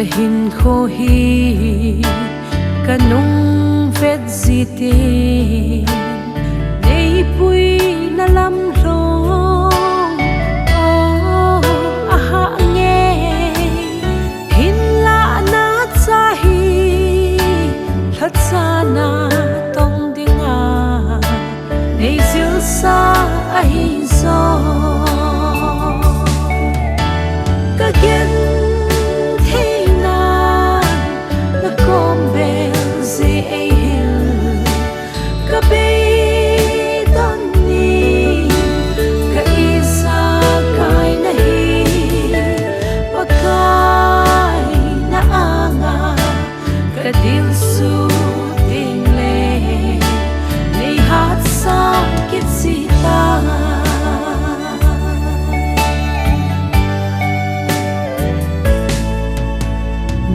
Hinkho hi kanung vet zite nei pui na lam rong aha nge hin la na chahi thlat sana tong dinga nei zil sa ahin so ka genthei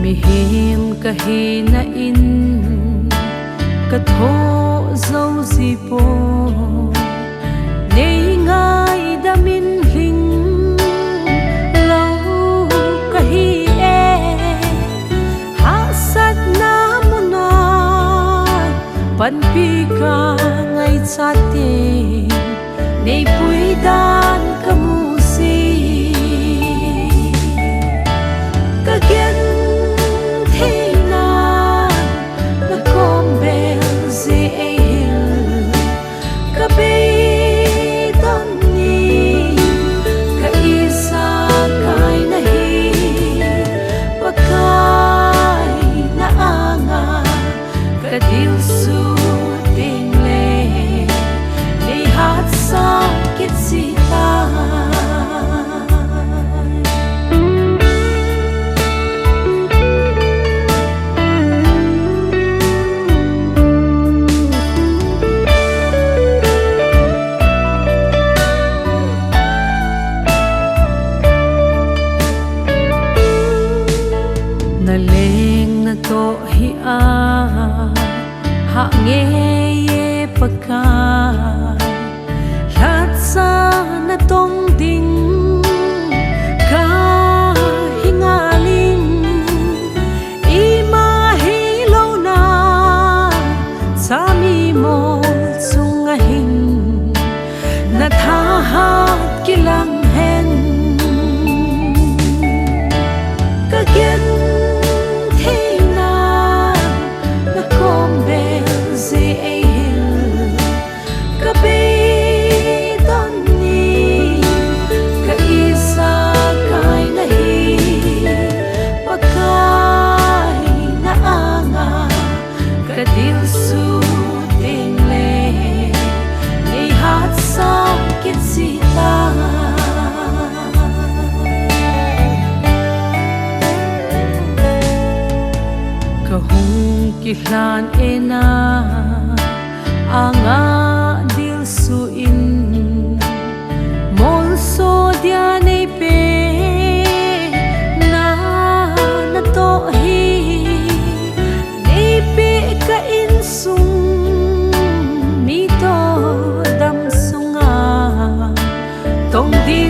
mihim kahi na in katho jouse po nei ngai damin hling lau kahi hahsat na muna panpi ka ngai chate nei pui dan kamusi ka naleng na to hi ha nge ye pakai lat sa na tong ding ka hingaling ima hilo na sa mi mo sungahin na thahat kilang hen ka kihlan ena anga dil suin mol so dia nei pe na to hi nei pe ka in sung mi to dam sunga tong di